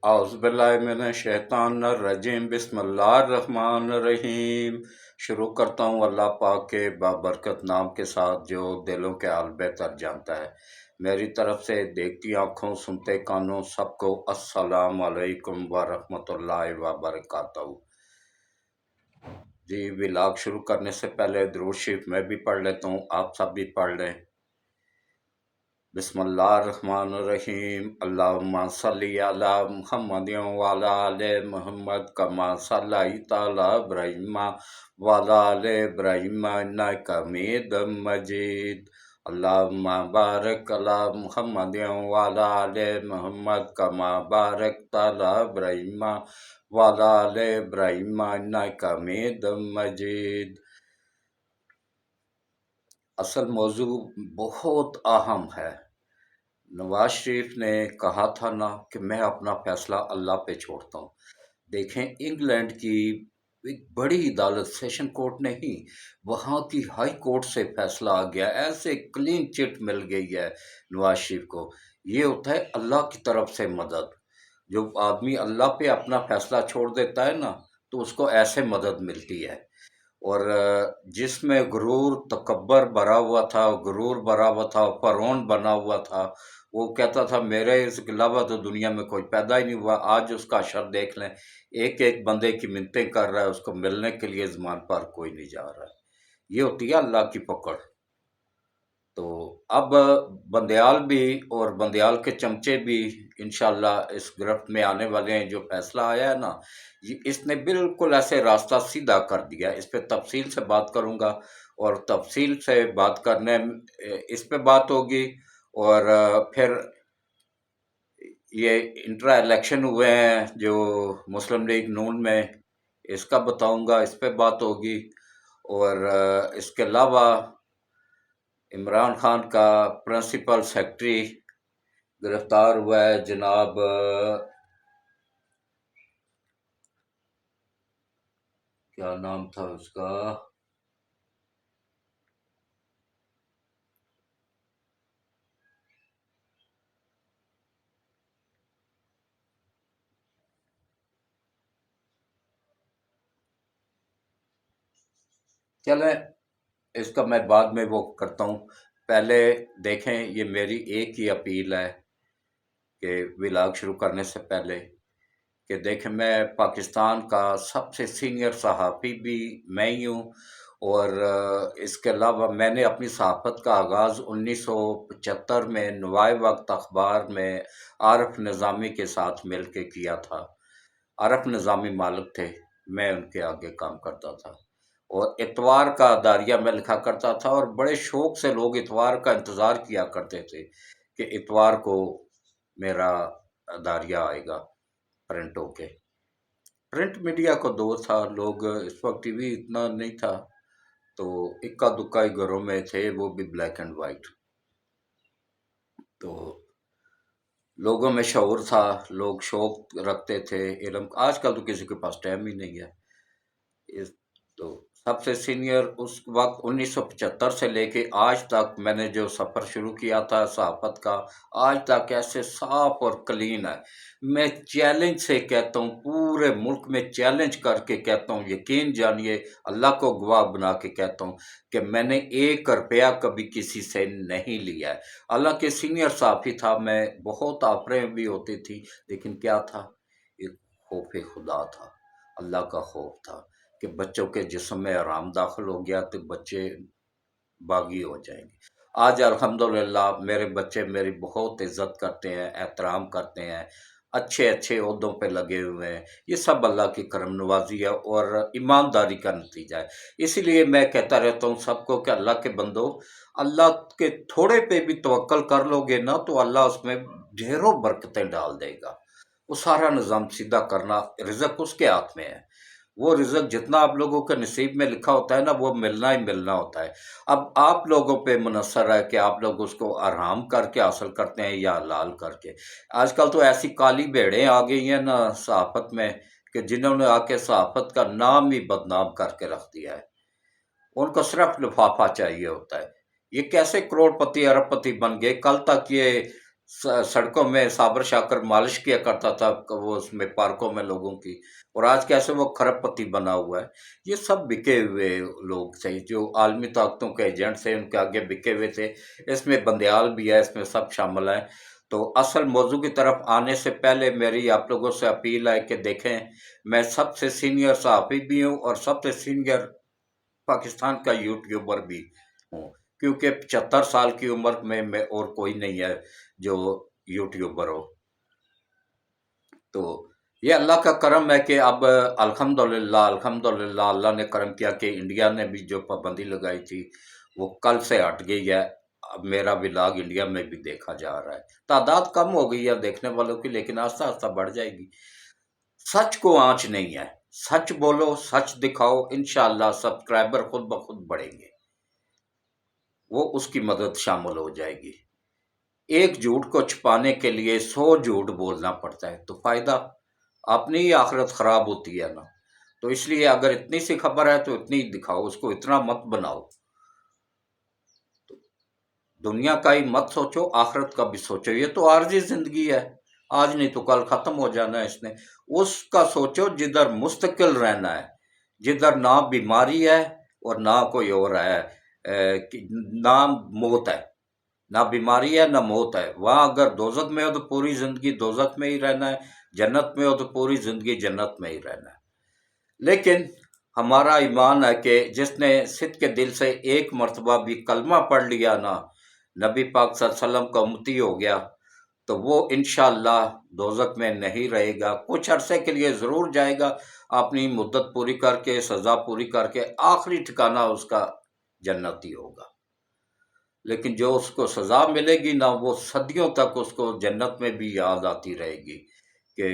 اعوذ باللہ من الشیطان الرجیم، بسم اللہ الرحمن الرحیم۔ شروع کرتا ہوں اللہ پاک کے بابرکت نام کے ساتھ جو دلوں کے حال بہتر جانتا ہے۔ میری طرف سے دیکھتی آنکھوں سنتے کانوں سب کو السلام علیکم ورحمۃ اللہ وبرکاتہ۔ جی ولاگ شروع کرنے سے پہلے درود شریف میں بھی پڑھ لیتا ہوں، آپ سب بھی پڑھ لیں۔ بسم اللہ الرحمن الرحیم، اللہم صلی علی محمد وعلی آل محمد کما صلیت علی ابراہیم وعلی آل ابراہیم انک حمید مجید۔ اللہم بارک علی محمد وعلی آل محمد کما بارکت علی ابراہیم وعلی آل ابراہیم انک حمید مجید۔ اصل موضوع بہت اہم ہے۔ نواز شریف نے کہا تھا نا کہ میں اپنا فیصلہ اللہ پہ چھوڑتا ہوں۔ دیکھیں انگلینڈ کی ایک بڑی عدالت، سیشن کورٹ نہیں، وہاں کی ہائی کورٹ سے فیصلہ آ گیا، ایسے کلین چٹ مل گئی ہے نواز شریف کو۔ یہ ہوتا ہے اللہ کی طرف سے مدد۔ جو آدمی اللہ پہ اپنا فیصلہ چھوڑ دیتا ہے نا تو اس کو ایسے مدد ملتی ہے۔ اور جس میں غرور تکبر بھرا ہوا تھا، فرعون بنا ہوا تھا، وہ کہتا تھا میرے اس کے علاوہ تو دنیا میں کوئی پیدا ہی نہیں ہوا۔ آج اس کا شر دیکھ لیں، ایک ایک بندے کی منتیں کر رہا ہے، اس کو ملنے کے لیے زمان پر کوئی نہیں جا رہا ہے۔ یہ ہوتی ہے اللہ کی پکڑ۔ تو اب بندیال بھی اور بندیال کے چمچے بھی انشاءاللہ اس گرفت میں آنے والے ہیں۔ جو فیصلہ آیا ہے نا، اس نے بالکل ایسے راستہ سیدھا کر دیا۔ اس پہ تفصیل سے بات کروں گا، اور تفصیل سے بات کرنے اس پہ بات ہوگی، اور پھر یہ انٹرا الیکشن ہوئے ہیں جو مسلم لیگ نون میں، اس کا بتاؤں گا، اس پہ بات ہوگی۔ اور اس کے علاوہ عمران خان کا پرنسپل سیکرٹری گرفتار ہوا ہے، جناب کیا نام تھا اس کا، چلیں اس کا میں بعد میں وہ کرتا ہوں۔ پہلے دیکھیں، یہ میری ایک ہی اپیل ہے کہ ولاگ شروع کرنے سے پہلے کہ دیکھیں، میں پاکستان کا سب سے سینئر صحافی بھی میں ہی ہوں، اور اس کے علاوہ میں نے اپنی صحافت کا آغاز 1975 میں نوائے وقت اخبار میں عارف نظامی کے ساتھ مل کے کیا تھا۔ عارف نظامی مالک تھے، میں ان کے آگے کام کرتا تھا، اور اتوار کا داریہ میں لکھا کرتا تھا، اور بڑے شوق سے لوگ اتوار کا انتظار کیا کرتے تھے کہ اتوار کو میرا داریہ آئے گا پرنٹ ہو کے۔ پرنٹ میڈیا کو دور تھا، لوگ اس وقت ٹی وی اتنا نہیں تھا، تو اکا دکا ہی گھروں میں تھے، وہ بھی بلیک اینڈ وائٹ۔ تو لوگوں میں شعور تھا، لوگ شوق رکھتے تھے علم۔ آج کل تو کسی کے پاس ٹائم ہی نہیں ہے۔ تو سب سے سینئر اس وقت 1975 سے لے کے آج تک میں نے جو سفر شروع کیا تھا صحافت کا، آج تک ایسے صاف اور کلین ہے۔ میں چیلنج سے کہتا ہوں، پورے ملک میں چیلنج کر کے کہتا ہوں، یقین جانیے، اللہ کو گواہ بنا کے کہتا ہوں کہ میں نے 1 روپیہ کبھی کسی سے نہیں لیا ہے۔ حالانکہ سینئر صحافی تھا میں، بہت آفریں بھی ہوتی تھی، لیکن کیا تھا، ایک خوف خدا تھا، اللہ کا خوف تھا کہ بچوں کے جسم میں آرام داخل ہو گیا تو بچے باغی ہو جائیں گے۔ آج الحمدللہ میرے بچے میری بہت عزت کرتے ہیں، احترام کرتے ہیں، اچھے اچھے عہدوں پہ لگے ہوئے ہیں۔ یہ سب اللہ کی کرم نوازی ہے اور ایمانداری کا نتیجہ ہے۔ اسی لیے میں کہتا رہتا ہوں سب کو کہ اللہ کے بندو، اللہ کے تھوڑے پہ بھی توکل کر لو گے نا تو اللہ اس میں ڈھیروں برکتیں ڈال دے گا۔ وہ سارا نظام سیدھا کرنا، رزق اس کے ہاتھ میں ہے۔ وہ رزق جتنا آپ لوگوں کے نصیب میں لکھا ہوتا ہے نا، وہ ملنا ہی ملنا ہوتا ہے۔ اب آپ لوگوں پہ منحصر ہے کہ آپ لوگ اس کو آرام کر کے حاصل کرتے ہیں یا حلال کر کے۔ آج کل تو ایسی کالی بھیڑیں آ گئی ہیں نا صحافت میں کہ جنہوں نے آ کے صحافت کا نام ہی بدنام کر کے رکھ دیا ہے۔ ان کو صرف لفافہ چاہیے ہوتا ہے۔ یہ کیسے کروڑ پتی ارب پتی بن گئے؟ کل تک یہ سڑکوں میں صابر شاکر مالش کیا کرتا تھا وہ اس میں پارکوں میں لوگوں کی، اور آج کیسے وہ کھرب پتی بنا ہوا ہے۔ یہ سب بکے ہوئے لوگ تھے جو عالمی طاقتوں کے ایجنٹ تھے، ان کے آگے بکے ہوئے تھے۔ اس میں بندیال بھی ہے، اس میں سب شامل ہیں۔ تو اصل موضوع کی طرف آنے سے پہلے میری آپ لوگوں سے اپیل ہے کہ دیکھیں، میں سب سے سینئر صحافی بھی ہوں اور سب سے سینئر پاکستان کا یوٹیوبر بھی ہوں، کیونکہ 75 سال کی عمر میں اور کوئی نہیں ہے جو یوٹیوبر ہو۔ تو یہ اللہ کا کرم ہے کہ اب الحمدللہ اللہ نے کرم کیا کہ انڈیا نے بھی جو پابندی لگائی تھی وہ کل سے ہٹ گئی ہے۔ اب میرا ولاگ انڈیا میں بھی دیکھا جا رہا ہے، تعداد کم ہو گئی ہے دیکھنے والوں کی، لیکن آہستہ آہستہ بڑھ جائے گی۔ سچ کو آنچ نہیں ہے، سچ بولو، سچ دکھاؤ، انشاءاللہ سبسکرائبر خود بخود بڑھیں گے، وہ اس کی مدد شامل ہو جائے گی۔ ایک جھوٹ کو چھپانے کے لیے 100 جھوٹ بولنا پڑتا ہے، تو فائدہ اپنی ہی آخرت خراب ہوتی ہے نا۔ تو اس لیے اگر اتنی سی خبر ہے تو اتنی دکھاؤ، اس کو اتنا مت بناؤ۔ دنیا کا ہی مت سوچو، آخرت کا بھی سوچو۔ یہ تو عارضی زندگی ہے، آج نہیں تو کل ختم ہو جانا ہے اس نے۔ اس کا سوچو جدھر مستقل رہنا ہے، جدھر نہ بیماری ہے اور نہ کوئی اور ہے، نہ موت ہے، نہ بیماری ہے نہ موت ہے۔ وہاں اگر دوزخ میں ہو تو پوری زندگی دوزخ میں ہی رہنا ہے، جنت میں ہو تو پوری زندگی جنت میں ہی رہنا ہے۔ لیکن ہمارا ایمان ہے کہ جس نے صدق کے دل سے ایک مرتبہ بھی کلمہ پڑھ لیا نا، نبی پاک صلی اللہ علیہ وسلم کا امتی ہو گیا، تو وہ انشاءاللہ دوزخ میں نہیں رہے گا، کچھ عرصے کے لیے ضرور جائے گا، اپنی مدت پوری کر کے، سزا پوری کر کے، آخری ٹھکانہ اس کا جنت ہی ہوگا۔ لیکن جو اس کو سزا ملے گی نا، وہ صدیوں تک اس کو جنت میں بھی یاد آتی رہے گی کہ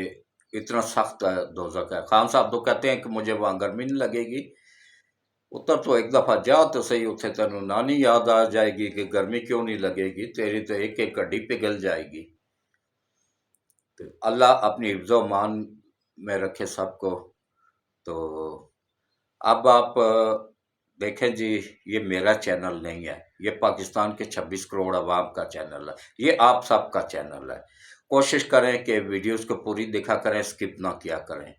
اتنا سخت ہے دوزخ ہے۔ خان صاحب تو کہتے ہیں کہ مجھے وہاں گرمی نہیں لگے گی، اتر تو ایک دفعہ جا تو صحیح، اتنے تینوں نانی یاد آ جائے گی کہ گرمی کیوں نہیں لگے گی، تیری تو ایک ایک ہڈی پگھل جائے گی۔ تو اللہ اپنی حفظ و امان میں رکھے سب کو۔ تو اب آپ دیکھیں جی، یہ میرا چینل نہیں ہے، یہ پاکستان کے 26 کروڑ عوام کا چینل ہے، یہ آپ سب کا چینل ہے۔ کوشش کریں کہ ویڈیوز کو پوری دیکھا کریں، سکپ نہ کیا کریں،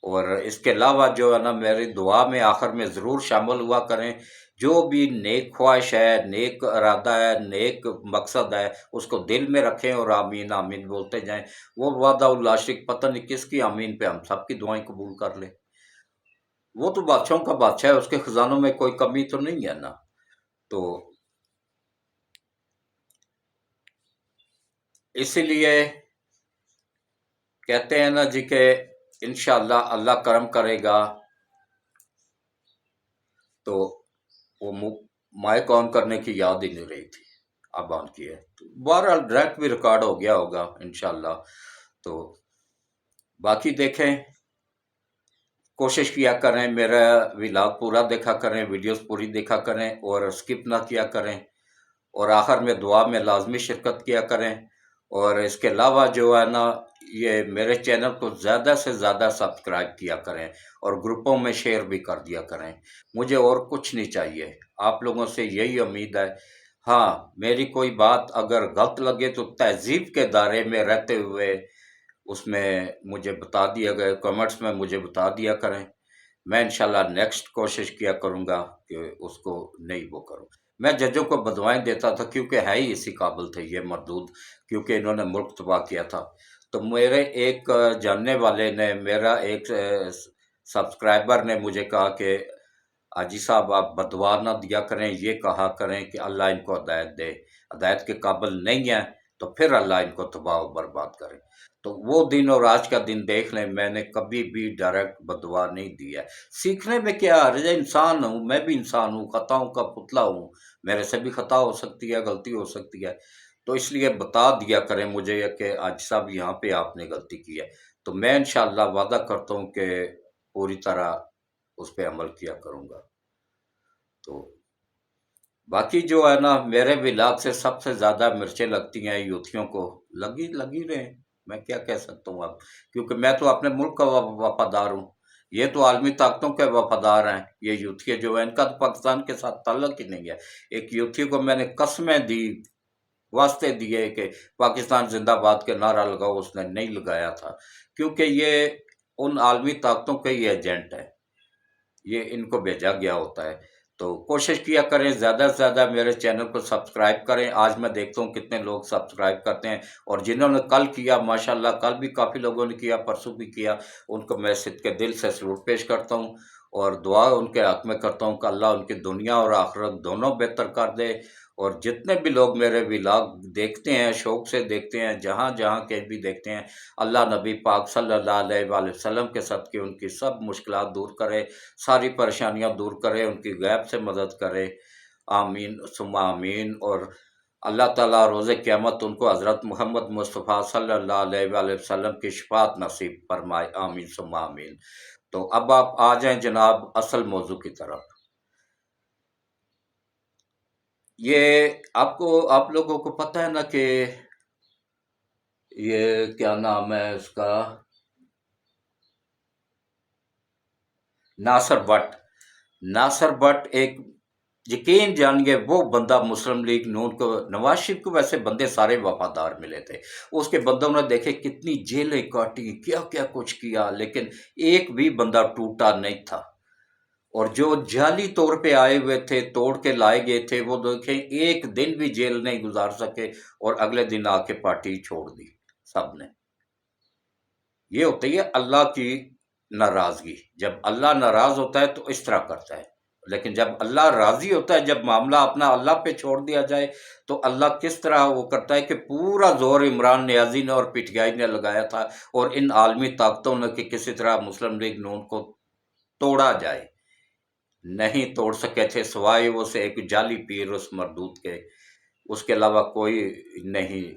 اور اس کے علاوہ جو ہے نا، میری دعا میں آخر میں ضرور شامل ہوا کریں۔ جو بھی نیک خواہش ہے، نیک ارادہ ہے، نیک مقصد ہے، اس کو دل میں رکھیں اور آمین آمین بولتے جائیں۔ وہ وعدہ اللہ شریک پتہ نہیں کس کی آمین پہ ہم سب کی دعائیں قبول کر لے۔ وہ تو بادشاہوں کا بادشاہ ہے، اس کے خزانوں میں کوئی کمی تو نہیں ہے نا۔ تو اسی لیے کہتے ہیں نا جی کہ انشاءاللہ اللہ کرم کرے گا۔ تو وہ مائک آن کرنے کی یاد ہی نہیں رہی تھی، اب آن کی ہے، تو بہرحال ڈائریکٹ بھی ریکارڈ ہو گیا ہوگا انشاءاللہ۔ تو باقی دیکھیں، کوشش کیا کریں میرا ولاگ پورا دیکھا کریں، ویڈیوز پوری دیکھا کریں اور سکپ نہ کیا کریں، اور آخر میں دعا میں لازمی شرکت کیا کریں۔ اور اس کے علاوہ جو ہے نا، یہ میرے چینل کو زیادہ سے زیادہ سبسکرائب کیا کریں اور گروپوں میں شیئر بھی کر دیا کریں۔ مجھے اور کچھ نہیں چاہیے، آپ لوگوں سے یہی امید ہے۔ ہاں، میری کوئی بات اگر غلط لگے تو تہذیب کے دائرے میں رہتے ہوئے اس میں مجھے بتا دیا گیا، کمنٹس میں مجھے بتا دیا کریں۔ میں انشاءاللہ نیکسٹ کوشش کیا کروں گا کہ اس کو نہیں وہ کروں۔ میں ججوں کو بدوائیں دیتا تھا کیونکہ ہے ہی اسی قابل تھے یہ مردود، کیونکہ انہوں نے ملک تباہ کیا تھا۔ تو میرے ایک جاننے والے نے، میرا ایک سبسکرائبر نے مجھے کہا کہ حاجی صاحب آپ بدوا نہ دیا کریں، یہ کہا کریں کہ اللہ ان کو ہدایت دے، ہدایت کے قابل نہیں ہیں تو پھر اللہ ان کو تباہ و برباد کرے۔ تو وہ دن اور آج کا دن دیکھ لیں، میں نے کبھی بھی ڈائریکٹ بدوا نہیں دیا۔ سیکھنے میں کیا حرج ہے، انسان ہوں، میں بھی انسان ہوں، خطاؤں کا پتلا ہوں، میرے سے بھی خطا ہو سکتی ہے، غلطی ہو سکتی ہے۔ تو اس لیے بتا دیا کریں مجھے کہ آج صاحب یہاں پہ آپ نے غلطی کی ہے، تو میں انشاءاللہ وعدہ کرتا ہوں کہ پوری طرح اس پہ عمل کیا کروں گا۔ تو باقی جو ہے نا، میرے ولاگ سے سب سے زیادہ مرچیں لگتی ہیں یوتھیوں کو، لگی رہیں، میں کیا کہہ سکتا ہوں اب، کیونکہ میں تو اپنے ملک کا وفادار ہوں، یہ تو عالمی طاقتوں کے وفادار ہیں۔ یہ یوتھی جو ہے، ان کا تو پاکستان کے ساتھ تعلق ہی نہیں ہے۔ ایک یوتھی کو میں نے قسمیں دی واسطے دیے کہ پاکستان زندہ باد کے نعرہ لگاؤ، اس نے نہیں لگایا تھا، کیونکہ یہ ان عالمی طاقتوں کے ہی ایجنٹ ہے، یہ ان کو بھیجا گیا ہوتا ہے۔ تو کوشش کیا کریں زیادہ سے زیادہ میرے چینل کو سبسکرائب کریں۔ آج میں دیکھتا ہوں کتنے لوگ سبسکرائب کرتے ہیں، اور جنہوں نے کل کیا ماشاءاللہ، کل بھی کافی لوگوں نے کیا، پرسوں بھی کیا، ان کو میں صدقے دل سے سلوٹ پیش کرتا ہوں، اور دعا ان کے حق میں کرتا ہوں کہ اللہ ان کی دنیا اور آخرت دونوں بہتر کر دے۔ اور جتنے بھی لوگ میرے ولاگ دیکھتے ہیں، شوق سے دیکھتے ہیں، جہاں جہاں کے بھی دیکھتے ہیں، اللہ نبی پاک صلی اللہ علیہ وآلہ وسلم کے صدقے ان کی سب مشکلات دور کرے، ساری پریشانیاں دور کرے، ان کی غیب سے مدد کرے، آمین ثم آمین۔ اور اللہ تعالیٰ روز قیامت ان کو حضرت محمد مصطفیٰ صلی اللہ علیہ وآلہ وسلم کی شفاعت نصیب فرمائے، آمین ثم آمین۔ تو اب آپ آ جائیں جناب اصل موضوع کی طرف۔ یہ آپ لوگوں کو پتہ ہے نا کہ یہ کیا نام ہے اس کا، ناصر بٹ ایک، یقین جانیے وہ بندہ مسلم لیگ نون کو، نواز شریف کو ویسے بندے سارے وفادار ملے تھے، اس کے بندوں نے دیکھے کتنی جیلیں کاٹی، کیا کیا کچھ کیا، لیکن ایک بھی بندہ ٹوٹا نہیں تھا۔ اور جو جعلی طور پہ آئے ہوئے تھے، توڑ کے لائے گئے تھے، وہ دیکھیں ایک دن بھی جیل نہیں گزار سکے، اور اگلے دن آ کے پارٹی چھوڑ دی سب نے۔ یہ ہوتی ہے اللہ کی ناراضگی، جب اللہ ناراض ہوتا ہے تو اس طرح کرتا ہے، لیکن جب اللہ راضی ہوتا ہے، جب معاملہ اپنا اللہ پہ چھوڑ دیا جائے، تو اللہ کس طرح وہ کرتا ہے کہ پورا زور عمران نیازی نے اور پی ٹی آئی نے لگایا تھا، اور ان عالمی طاقتوں نے کہ کسی طرح مسلم لیگ نون کو توڑا جائے، نہیں توڑ سکے تھے، سوائے وہ سے ایک جعلی پیر اس مردود کے، اس کے علاوہ کوئی نہیں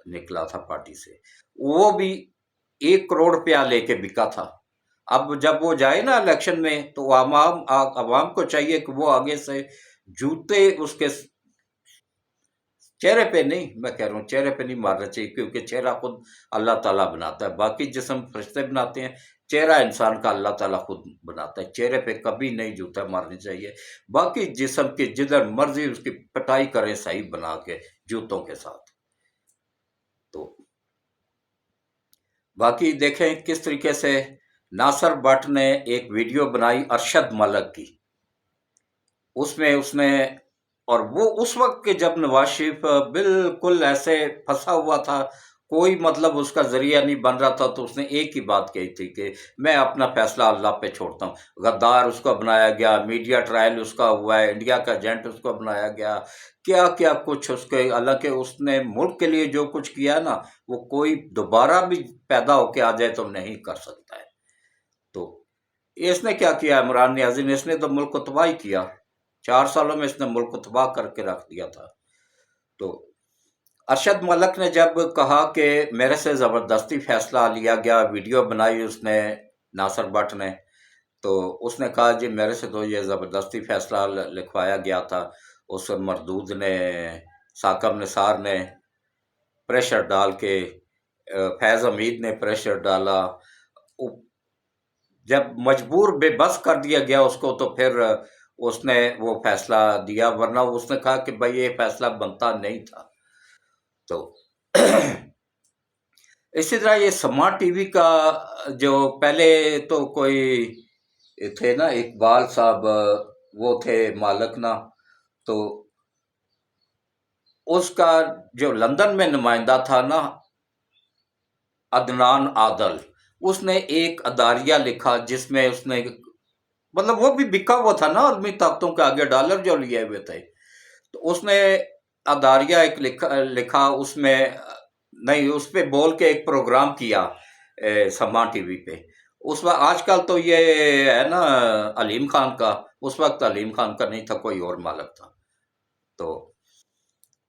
نکلا تھا پارٹی سے، وہ بھی 1 کروڑ روپیہ لے کے بکا تھا۔ اب جب وہ جائے نا الیکشن میں، تو عوام کو چاہیے کہ وہ آگے سے جوتے اس کے چہرے پہ نہیں، میں کہہ رہا ہوں چہرے پہ نہیں مارنا چاہیے، کیونکہ چہرہ خود اللہ تعالیٰ بناتا ہے، باقی جسم فرشتے بناتے ہیں، چہرہ انسان کا اللہ تعالیٰ خود بناتا ہے، چہرے پہ کبھی نہیں جوتا مارنی چاہیے، باقی جسم کی جدھر مرضی اس کی پٹائی کریں صحیح بنا کے جوتوں کے ساتھ۔ تو باقی دیکھیں کس طریقے سے ناصر بٹ نے ایک ویڈیو بنائی ارشد ملک کی، اس نے اور وہ اس وقت کے جب نواز شریف بالکل ایسے پھنسا ہوا تھا، کوئی مطلب اس کا ذریعہ نہیں بن رہا تھا، تو اس نے ایک ہی بات کہی تھی کہ میں اپنا فیصلہ اللہ پہ چھوڑتا ہوں۔ غدار اس کو بنایا گیا، میڈیا ٹرائل اس کا ہوا ہے، انڈیا کا ایجنٹ اس کو بنایا گیا، کیا کیا کچھ اس کے، حالانکہ اس نے ملک کے لیے جو کچھ کیا نا، وہ کوئی دوبارہ بھی پیدا ہو کے آ جائے تو نہیں کر سکتا ہے۔ تو اس نے کیا کیا، عمران نیازی نے، اس نے تو ملک کو تباہ ہی کیا، 4 سالوں میں اس نے ملک کو تباہ کر کے رکھ دیا تھا۔ تو ارشد ملک نے جب کہا کہ میرے سے زبردستی فیصلہ لیا گیا، ویڈیو بنائی اس نے ناصر بٹ نے، تو اس نے کہا جی میرے سے تو یہ زبردستی فیصلہ لکھوایا گیا تھا، اس مردود نے، ثاقب نثار نے پریشر ڈال کے، فیض حمید نے پریشر ڈالا، جب مجبور بے بس کر دیا گیا اس کو، تو پھر اس نے وہ فیصلہ دیا، ورنہ اس نے کہا کہ بھائی یہ فیصلہ بنتا نہیں تھا۔ تو اسی طرح یہ سما ٹی وی کا جو پہلے تو کوئی تھے نا اقبال صاحب، وہ تھے مالک نا، تو اس کا جو لندن میں نمائندہ تھا نا عدنان عادل، اس نے ایک اداریہ لکھا جس میں اس نے، مطلب وہ بھی بکا ہوا تھا نا عالمی طاقتوں کے آگے، ڈالر جو لیے ہوئے تھے، تو اس نے اداریہ ایک لکھا، اس میں نہیں، اس پہ بول کے ایک پروگرام کیا سما ٹی وی پہ، اس وقت، آج کل تو یہ ہے نا علیم خان کا، اس وقت علیم خان کا نہیں تھا، کوئی اور مالک تھا۔ تو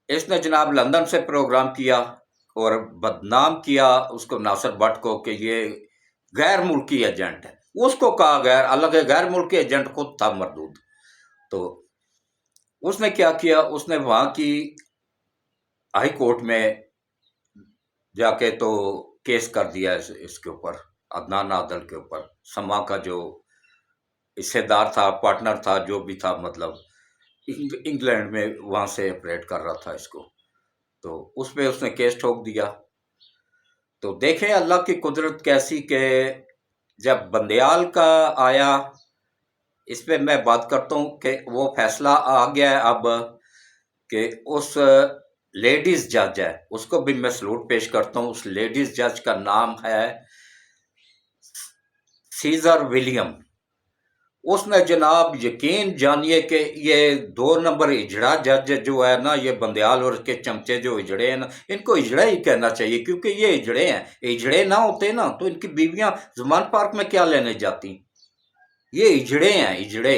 اس نے جناب لندن سے پروگرام کیا اور بدنام کیا اس کو، ناصر بٹ کو، کہ یہ غیر ملکی ایجنٹ ہے، اس کو کہا الگ غیر ملکی ایجنٹ خود تھا مردود۔ تو اس نے کیا کیا، اس نے وہاں کی ہائی کورٹ میں جا کے تو کیس کر دیا اس کے اوپر، عدنان عادل کے اوپر، سما کا جو حصے دار تھا، پارٹنر تھا، جو بھی تھا، مطلب انگلینڈ میں وہاں سے آپریٹ کر رہا تھا اس کو۔ تو اس پہ اس نے کیس ٹھوک دیا۔ تو دیکھیں اللہ کی قدرت کیسی کہ جب بندیال کا آیا، اس پہ میں بات کرتا ہوں کہ وہ فیصلہ آ گیا ہے اب کہ اس لیڈیز جج ہے، اس کو بھی میں سلوٹ پیش کرتا ہوں۔ اس لیڈیز جج کا نام ہے سیزر ولیم۔ اس نے جناب یقین جانیے کہ یہ 2 نمبر اجڑا جج جو ہے نا، یہ بندیال اور اس کے چمچے جو اجڑے ہیں نا، ان کو اجڑا ہی کہنا چاہیے، کیونکہ یہ اجڑے ہیں۔ اجڑے نہ ہوتے نا تو ان کی بیویاں زمان پارک میں کیا لینے جاتی؟ یہ اجڑے ہیں، اجڑے۔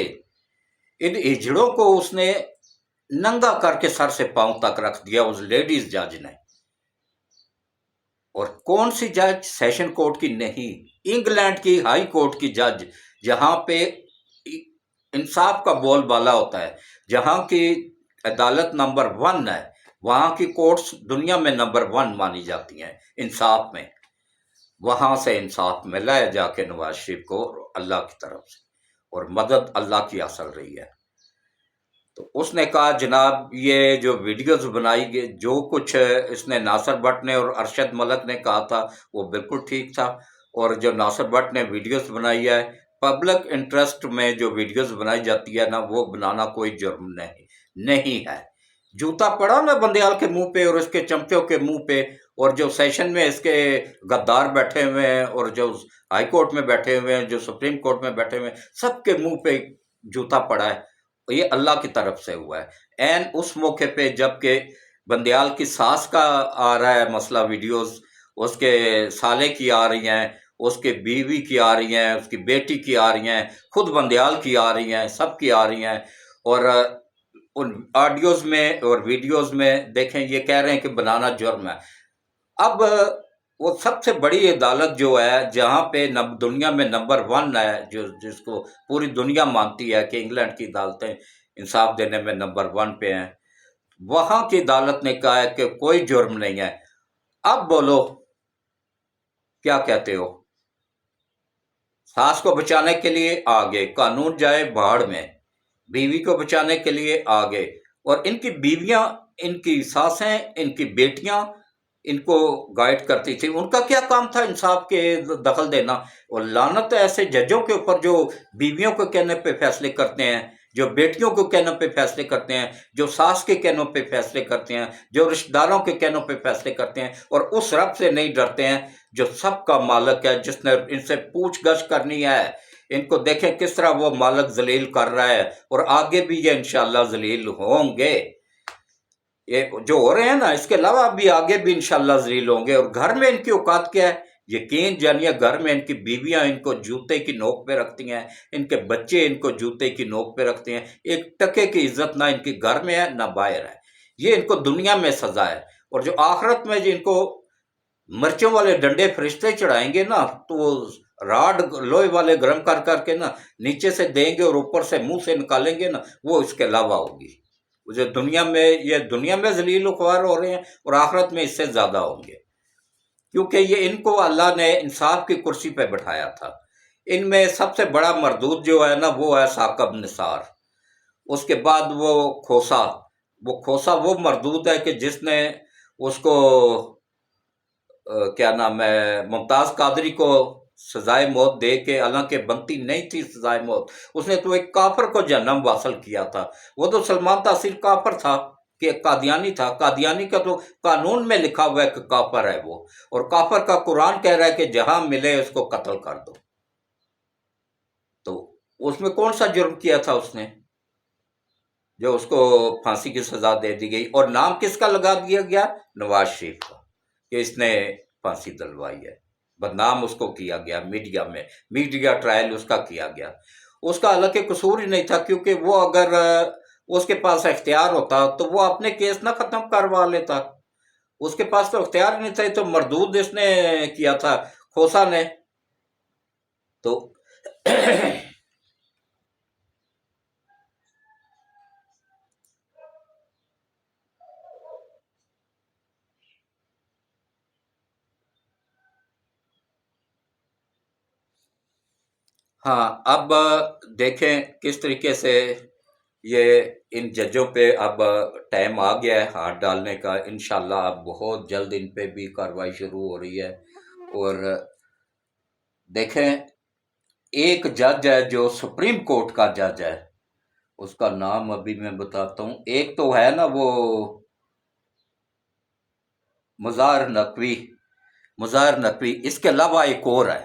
ان اجڑوں کو اس نے ننگا کر کے سر سے پاؤں تک رکھ دیا اس لیڈیز جج نے۔ اور کون سی جج؟ سیشن کورٹ کی نہیں، انگلینڈ کی ہائی کورٹ کی جج، جہاں پہ انصاف کا بول بالا ہوتا ہے، جہاں کی عدالت نمبر 1 ہے، وہاں کی کورٹس دنیا میں نمبر 1 مانی جاتی ہیں انصاف میں۔ وہاں سے انصاف ملا ہے جا کے نواز شریف کو اللہ کی طرف سے، اور مدد اللہ کی حاصل رہی ہے۔ تو اس نے کہا جناب یہ جو ویڈیوز بنائی گئی، جو کچھ اس نے ناصر بٹ نے اور ارشد ملک نے کہا تھا وہ بالکل ٹھیک تھا، اور جو ناصر بٹ نے ویڈیوز بنائی ہے، پبلک انٹرسٹ میں جو ویڈیوز بنائی جاتی ہے نا، وہ بنانا کوئی جرم نہیں ہے۔ جوتا پڑا نا بندیال کے منہ پہ اور اس کے چمچوں کے منہ پہ، اور جو سیشن میں اس کے غدار بیٹھے ہوئے ہیں، اور جو ہائی کورٹ میں بیٹھے ہوئے ہیں، جو سپریم کورٹ میں بیٹھے ہوئے ہیں، سب کے منہ پہ جوتا پڑا ہے۔ یہ اللہ کی طرف سے ہوا ہے۔ این اس موقع پہ جب کہ بندیال کی ساس کا آ رہا ہے مسئلہ، ویڈیوز اس کے سالے کی آ رہی ہیں، اس کے بیوی کی آ رہی ہیں، اس کی بیٹی کی آ رہی ہیں، خود بندیال کی آ رہی ہیں، سب کی آ رہی ہیں، اور ان آڈیوز میں اور ویڈیوز میں دیکھیں یہ کہہ رہے ہیں کہ بنانا جرم ہے۔ اب وہ سب سے بڑی عدالت جو ہے، جہاں پہ دنیا میں نمبر 1 ہے، جس کو پوری دنیا مانتی ہے کہ انگلینڈ کی عدالتیں انصاف دینے میں نمبر 1 پہ ہیں، وہاں کی عدالت نے کہا ہے کہ کوئی جرم نہیں ہے۔ اب بولو کیا کہتے ہو؟ ساس کو بچانے کے لیے آگے، قانون جائے بھاڑ میں، بیوی کو بچانے کے لیے آگے، اور ان کی بیویاں، ان کی ساسیں، ان کی بیٹیاں ان کو گائیڈ کرتی تھی۔ ان کا کیا کام تھا؟ انصاف کے دخل دینا۔ اور لعنت ہے ایسے ججوں کے اوپر جو بیویوں کے کہنے پہ فیصلے کرتے ہیں، جو بیٹیوں کے کہنوں پہ فیصلے کرتے ہیں، جو ساس کے کہنوں پہ فیصلے کرتے ہیں، جو رشتہ داروں کے کہنوں پہ فیصلے کرتے ہیں، اور اس رب سے نہیں ڈرتے ہیں جو سب کا مالک ہے، جس نے ان سے پوچھ گچھ کرنی ہے۔ ان کو دیکھیں کس طرح وہ مالک ذلیل کر رہا ہے، اور آگے بھی یہ انشاءاللہ ذلیل ہوں گے۔ یہ جو ہو رہے ہیں نا، اس کے علاوہ بھی آگے بھی انشاءاللہ ذلیل ہوں گے۔ اور گھر میں ان کی اوقات کیا ہے؟ یقین جانیے گھر میں ان کی بیویاں ان کو جوتے کی نوک پہ رکھتی ہیں، ان کے بچے ان کو جوتے کی نوک پہ رکھتے ہیں۔ ایک ٹکے کی عزت نہ ان کی گھر میں ہے نہ باہر ہے۔ یہ ان کو دنیا میں سزا ہے، اور جو آخرت میں جن کو مرچوں والے ڈنڈے فرشتے چڑھائیں گے نا، تو وہ راڈ لوہے والے گرم کر کر کے نا نیچے سے دیں گے اور اوپر سے منہ سے نکالیں گے نا، وہ اس کے علاوہ ہوگی۔ جو دنیا میں ذلیل و خوار ہو رہے ہیں، اور آخرت میں اس سے زیادہ ہوں گے، کیونکہ یہ ان کو اللہ نے انصاف کی کرسی پہ بٹھایا تھا۔ ان میں سب سے بڑا مردود جو ہے نا، وہ ہے ثاقب نثار۔ اس کے بعد وہ کھوسا وہ مردود ہے کہ جس نے اس کو کیا نام ہے، ممتاز قادری کو سزائے موت دے کے، حالانکہ بنتی نہیں تھی سزائے موت، اس نے تو ایک کافر کو جہنم واصل کیا تھا۔ وہ تو سلمان تاثیر کافر تھا، کہ قادیانی تھا۔ قادیانی کا تو قانون میں لکھا ہوا ہے کہ کافر ہے وہ، اور کافر کا قرآن کہہ رہا ہے کہ جہاں ملے اس کو قتل کر دو۔ تو اس میں کون سا جرم کیا تھا اس نے جو اس کو پھانسی کی سزا دے دی گئی؟ اور نام کس کا لگا دیا گیا؟ نواز شریف کا، کہ اس نے پھانسی دلوائی ہے۔ بدنام اس کو کیا گیا میڈیا میں، میڈیا ٹرائل اس کا کیا گیا۔ اس کا حالانکہ قصور ہی نہیں تھا، کیونکہ وہ اگر اس کے پاس اختیار ہوتا تو وہ اپنے کیس نہ ختم کروا لیتا۔ اس کے پاس تو اختیار نہیں تھا، تو مردود اس نے کیا تھا، کھوسا نے۔ تو ہاں، اب دیکھیں کس طریقے سے یہ ان ججوں پہ اب ٹائم آ گیا ہے ہاتھ ڈالنے کا، انشاءاللہ اب بہت جلد ان پہ بھی کارروائی شروع ہو رہی ہے۔ اور دیکھیں، ایک جج ہے جو سپریم کورٹ کا جج ہے، اس کا نام ابھی میں بتاتا ہوں۔ ایک تو ہے نا وہ مظاہر نقوی، اس کے علاوہ ایک اور ہے،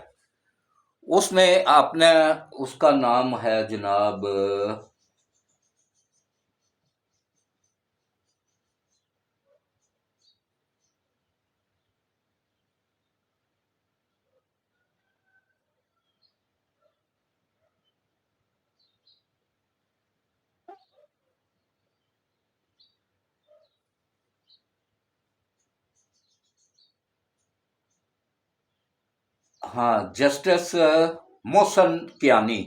اس نے اپنے، اس کا نام ہے جناب، ہاں، جسٹس محسن کیانی۔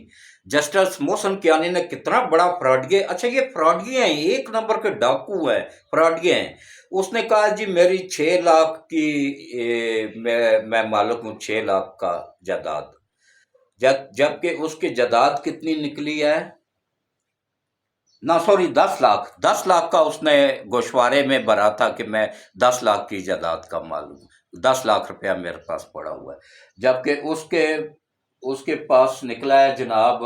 جسٹس محسن کیانی نے کتنا بڑا فراڈیے، اچھا یہ فراڈیے ہیں، ایک نمبر کے ڈاکو ہیں، فراڈیے ہیں۔ اس نے کہا جی میری 6 لاکھ کی میں مالک ہوں، 6 لاکھ کا جائیداد، جبکہ اس کی جائیداد کتنی نکلی ہے؟ نہ سوری، 10 لاکھ، 10 لاکھ کا اس نے گوشوارے میں بھرا تھا کہ میں 10 لاکھ کی جائیداد کا مالک ہوں، 10 لاکھ روپیہ میرے پاس پڑا ہوا ہے، جبکہ اس کے پاس نکلا ہے جناب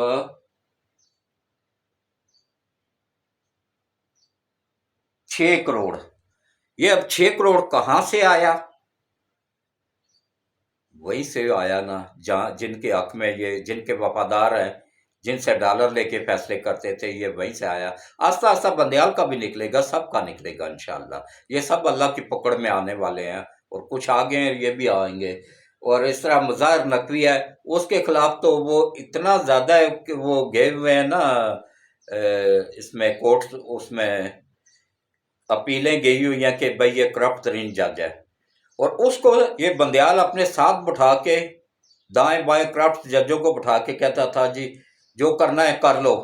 6 کروڑ۔ یہ اب 6 کروڑ کہاں سے آیا؟ وہیں سے آیا نا، جہاں جن کے حق میں یہ، جن کے وفادار ہیں، جن سے ڈالر لے کے فیصلے کرتے تھے، یہ وہیں سے آیا۔ آہستہ آہستہ بندیال کا بھی نکلے گا، سب کا نکلے گا انشاءاللہ۔ یہ سب اللہ کی پکڑ میں آنے والے ہیں، اور کچھ آگے ہیں، یہ بھی آئیں گے۔ اور اس طرح مظاہر نقوی ہے، اس کے خلاف تو وہ اتنا زیادہ ہے کہ وہ گئے ہوئے ہیں نا، اس میں کورٹ، اس میں اپیلیں گئی ہوئی ہیں کہ بھئی یہ کرپٹ ترین جج ہے، اور اس کو یہ بندیال اپنے ساتھ بٹھا کے، دائیں بائیں کرپٹ ججوں کو بٹھا کے کہتا تھا جی جو کرنا ہے کر لو،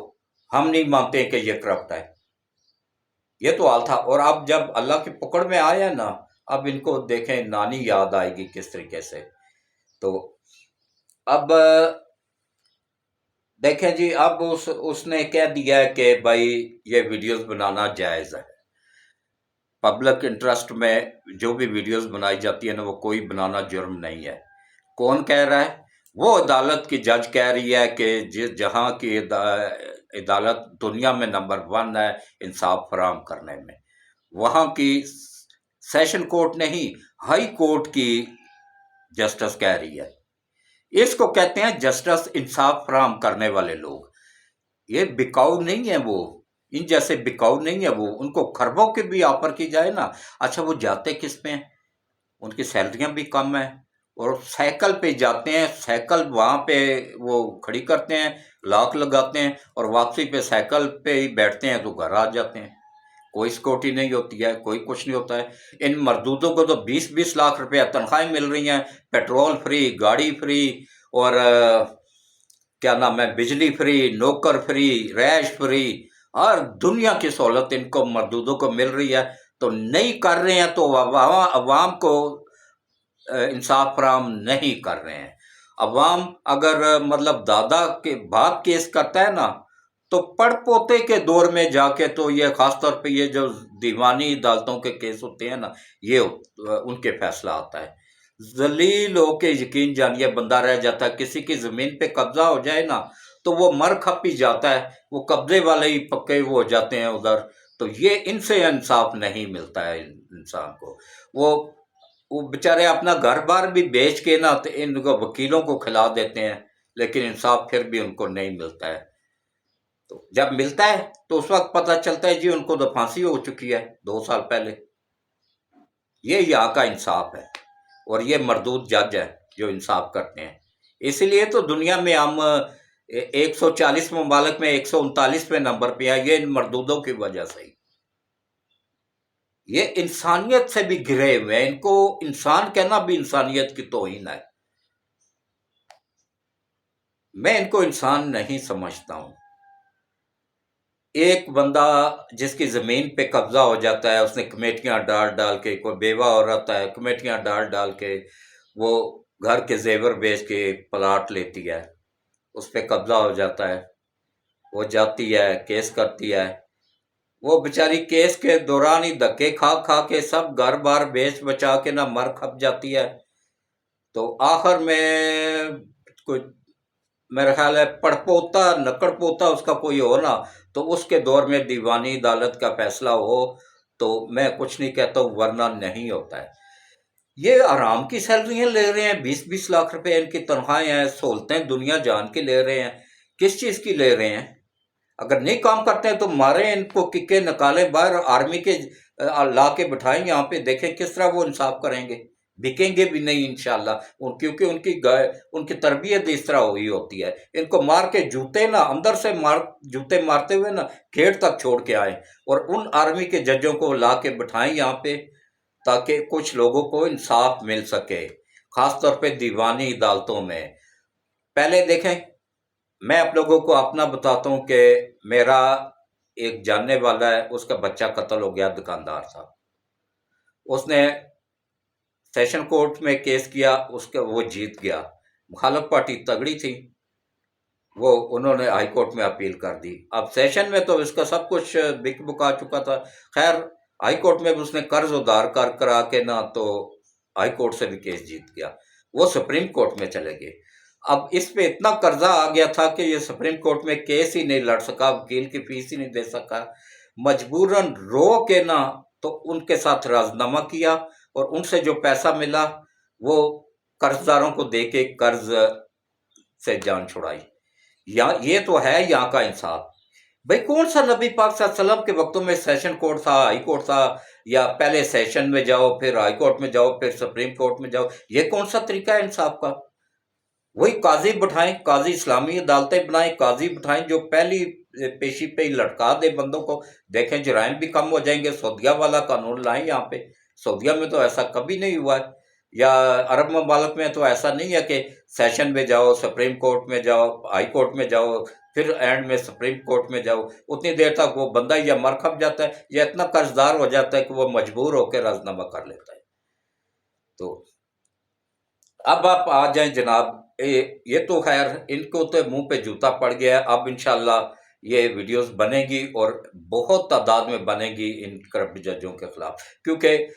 ہم نہیں مانتے کہ یہ کرپٹ ہے۔ یہ تو حال تھا، اور اب جب اللہ کی پکڑ میں آئے ہیں نا، اب ان کو دیکھیں نانی یاد آئے گی کس طریقے سے۔ تو اب دیکھیں جی، اب اس نے کہہ دیا ہے کہ بھائی یہ ویڈیوز بنانا جائز ہے، پبلک انٹرسٹ میں جو بھی ویڈیوز بنائی جاتی ہے نا، وہ کوئی بنانا جرم نہیں ہے۔ کون کہہ رہا ہے؟ وہ عدالت کی جج کہہ رہی ہے کہ جہاں کی عدالت دنیا میں نمبر 1 ہے انصاف فراہم کرنے میں، وہاں کی سیشن کورٹ نہیں، ہائی کورٹ کی جسٹس کہہ رہی ہے۔ اس کو کہتے ہیں جسٹس، انصاف فراہم کرنے والے لوگ۔ یہ بکاؤ نہیں ہے، وہ ان جیسے بکاؤ نہیں ہے، وہ ان کو خربوں کے بھی آفر کی جائے نا، اچھا وہ جاتے کس پہ ہیں؟ ان کی سیلریاں بھی کم ہیں، اور سائیکل پہ جاتے ہیں، سائیکل وہاں پہ وہ کھڑی کرتے ہیں، لاک لگاتے ہیں، اور واپسی پہ سائیکل پہ ہی بیٹھتے ہیں تو گھر آ جاتے ہیں، کوئی سیکورٹی نہیں ہوتی ہے، کوئی کچھ نہیں ہوتا ہے۔ ان مردودوں کو تو 20-20 لاکھ روپیہ تنخواہیں مل رہی ہیں، پیٹرول فری، گاڑی فری، اور کیا نام ہے، بجلی فری، نوکر فری، رہائش فری، اور دنیا کی سہولت ان کو مردودوں کو مل رہی ہے، تو نہیں کر رہے ہیں، تو عوام کو انصاف فراہم نہیں کر رہے ہیں۔ عوام اگر مطلب دادا کے باپ کیس کرتا ہے نا، تو پڑ پوتے کے دور میں جا کے تو یہ خاص طور پہ یہ جو دیوانی عدالتوں کے کیس ہوتے ہیں نا، یہ ان کے فیصلہ آتا ہے۔ ذلیل ہو کے یقین جانیے بندہ رہ جاتا ہے، کسی کی زمین پہ قبضہ ہو جائے نا تو وہ مر کھپ ہی جاتا ہے، وہ قبضے والے ہی پکے وہ ہو جاتے ہیں ادھر۔ تو یہ ان سے انصاف نہیں ملتا ہے انسان کو۔ وہ بیچارے اپنا گھر بار بھی بیچ کے نا تو ان کو وکیلوں کو کھلا دیتے ہیں، لیکن انصاف پھر بھی ان کو نہیں ملتا ہے۔ تو جب ملتا ہے تو اس وقت پتہ چلتا ہے جی ان کو تو پھانسی ہو چکی ہے 2 سال پہلے۔ یہ یہاں کا انصاف ہے، اور یہ مردود جج ہے جو انصاف کرتے ہیں۔ اسی لیے تو دنیا میں ہم 140 ممالک میں 139ویں نمبر پہ ہیں، یہ ان مردودوں کی وجہ سے ہی۔ یہ انسانیت سے بھی گرے ہوئے ہیں، ان کو انسان کہنا بھی انسانیت کی توہین ہے۔ میں ان کو انسان نہیں سمجھتا ہوں۔ ایک بندہ جس کی زمین پہ قبضہ ہو جاتا ہے، اس نے کمیٹیاں ڈال ڈال کے، کوئی بیوہ عورت ہے کمیٹیاں ڈال ڈال کے وہ گھر کے زیور بیچ کے پلاٹ لیتی ہے، اس پہ قبضہ ہو جاتا ہے، وہ جاتی ہے کیس کرتی ہے، وہ بیچاری کیس کے دوران ہی دھکے کھا کھا کے سب گھر بار بیچ بچا کے نہ مر کھپ جاتی ہے، تو آخر میں کوئی میرا خیال ہے پڑپوتا نکڑ پوتا اس کا کوئی ہو نا، تو اس کے دور میں دیوانی عدالت کا فیصلہ ہو تو میں کچھ نہیں کہتا ہوں، ورنہ نہیں ہوتا ہے۔ یہ آرام کی سیلریاں لے رہے ہیں، 20-20 لاکھ روپے ان کی تنخواہیں ہیں، سہولتیں دنیا جان کے لے رہے ہیں، کس چیز کی لے رہے ہیں؟ اگر نہیں کام کرتے ہیں تو ماریں ان کو، ککے نکالیں باہر، آرمی کے لا کے بٹھائیں یہاں پہ، دیکھیں کس طرح وہ انصاف کریں گے، بکیں گے بھی نہیں انشاءاللہ، کیونکہ ان کی تربیت اس طرح ہوئی ہوتی ہے۔ ان کو مار کے جوتے نا اندر سے جوتے مارتے ہوئے نا گیٹ تک چھوڑ کے آئیں، اور ان آرمی کے ججوں کو لا کے بٹھائیں یہاں پہ تاکہ کچھ لوگوں کو انصاف مل سکے، خاص طور پہ دیوانی عدالتوں میں۔ پہلے دیکھیں، میں آپ لوگوں کو اپنا بتاتا ہوں کہ میرا ایک جاننے والا ہے، اس کا بچہ قتل ہو گیا، دکاندار تھا، اس نے سیشن کورٹ میں کیس کیا، وہ جیت گیا، مخالف پارٹی تگڑی تھی، وہ انہوں نے ہائی کورٹ میں اپیل کر دی، اب سیشن میں تو اس کا سب کچھ بک بکا چکا تھا، خیر ہائی کورٹ میں بھی اس نے قرض ادھار کرا کے نا تو ہائی کورٹ سے بھی کیس جیت گیا، وہ سپریم کورٹ میں چلے گئے۔ اب اس پہ اتنا قرضہ آ گیا تھا کہ یہ سپریم کورٹ میں کیس ہی نہیں لڑ سکا، وکیل کی فیس ہی نہیں دے سکا، مجبوراً رو کے نا تو ان کے ساتھ رازنامہ کیا، اور ان سے جو پیسہ ملا وہ قرض داروں کو دے کے قرض سے جان چھڑائی۔ یہ تو ہے یہاں کا انصاف۔ بھئی کون سا نبی پاک صلی اللہ علیہ وسلم کے وقتوں میں سیشن کورٹ تھا، ہائی کورٹ تھا، یا پہلے سیشن میں جاؤ پھر ہائی کورٹ میں جاؤ پھر سپریم کورٹ میں جاؤ، یہ کون سا طریقہ ہے انصاف کا؟ وہی قاضی بٹھائیں، قاضی اسلامی عدالتیں بنائیں، قاضی بٹھائیں جو پہلی پیشی پہ ہی لٹکا دے بندوں کو، دیکھیں جرائم بھی کم ہو جائیں گے، سعودیہ والا قانون لائیں یہاں پہ، سعودیہ میں تو ایسا کبھی نہیں ہوا ہے، یا عرب ممالک میں تو ایسا نہیں ہے کہ سیشن میں جاؤ، سپریم کورٹ میں جاؤ، ہائی کورٹ میں جاؤ، پھر اینڈ میں سپریم کورٹ میں جاؤ، اتنی دیر تک وہ بندہ یا مر کھپ جاتا ہے یا اتنا قرض دار ہو جاتا ہے کہ وہ مجبور ہو کے رازنامہ کر لیتا ہے۔ تو اب آپ آ جائیں جناب، یہ تو خیر ان کو تو منہ پہ جوتا پڑ گیا ہے، اب انشاءاللہ یہ ویڈیوز بنے گی اور بہت تعداد میں بنے گی ان کرپٹ ججوں کے خلاف، کیونکہ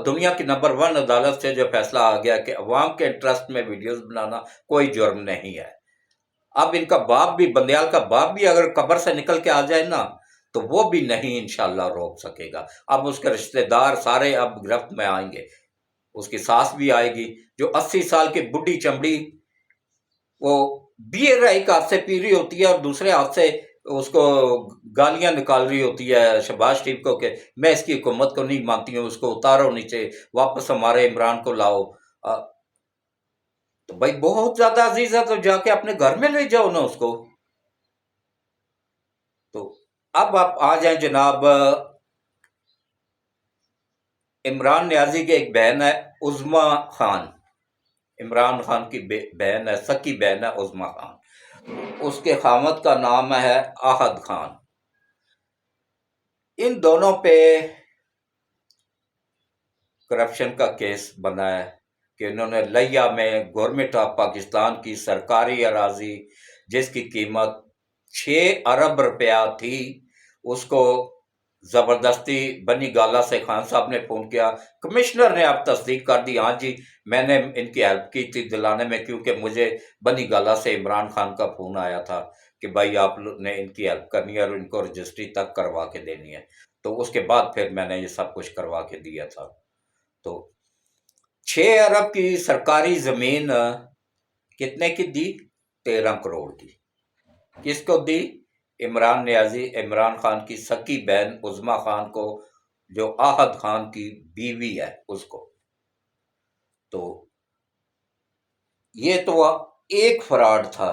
دنیا کی نمبر 1 عدالت سے جو فیصلہ آ گیا کہ عوام کے انٹرسٹ میں ویڈیوز بنانا کوئی جرم نہیں ہے۔ اب ان کا باپ بھی، بندیال کا باپ بھی اگر قبر سے نکل کے آ جائے نا تو وہ بھی نہیں انشاءاللہ روک سکے گا، اب اس کے رشتہ دار سارے اب گرفت میں آئیں گے، اس کی ساس بھی آئے گی جو 80 سال کی بڈھی چمڑی، وہ بیئر ایک ہاتھ سے پی رہی ہوتی ہے اور دوسرے ہاتھ سے اس کو گالیاں نکال رہی ہوتی ہے شہباز شریف کو کہ میں اس کی حکومت کو نہیں مانتی ہوں، اس کو اتارو نیچے، واپس ہمارے عمران کو لاؤ۔ تو بھائی بہت زیادہ عزیز ہے تو جا کے اپنے گھر میں لے جاؤ نا اس کو۔ تو اب آپ آ جائیں جناب، عمران نیازی کی ایک بہن ہے عظمیٰ خان، عمران خان کی بہن ہے، سکی بہن ہے عظمیٰ خان، اس کے خاوند کا نام ہے احد خان۔ ان دونوں پہ کرپشن کا کیس بنا ہے کہ انہوں نے لیا میں گورنمنٹ آف پاکستان کی سرکاری اراضی جس کی قیمت 6 ارب روپیہ تھی، اس کو زبردستی بنی گالا سے خان صاحب نے فون کیا، کمشنر نے اب تصدیق کر دی، ہاں جی میں نے ان کی ہیلپ کی تھی دلانے میں، کیونکہ مجھے بنی گالا سے عمران خان کا فون آیا تھا کہ بھائی آپ نے ان کی ہیلپ کرنی ہے اور ان کو رجسٹری تک کروا کے دینی ہے، تو اس کے بعد پھر میں نے یہ سب کچھ کروا کے دیا تھا۔ تو 6 ارب کی سرکاری زمین کتنے کی دی؟ 13 کروڑ کی۔ کس کو دی؟ عمران نیازی، عمران خان کی سکی بہن عظمیٰ خان کو، جو احد خان کی بیوی ہے اس کو۔ تو یہ تو ایک فراڈ تھا،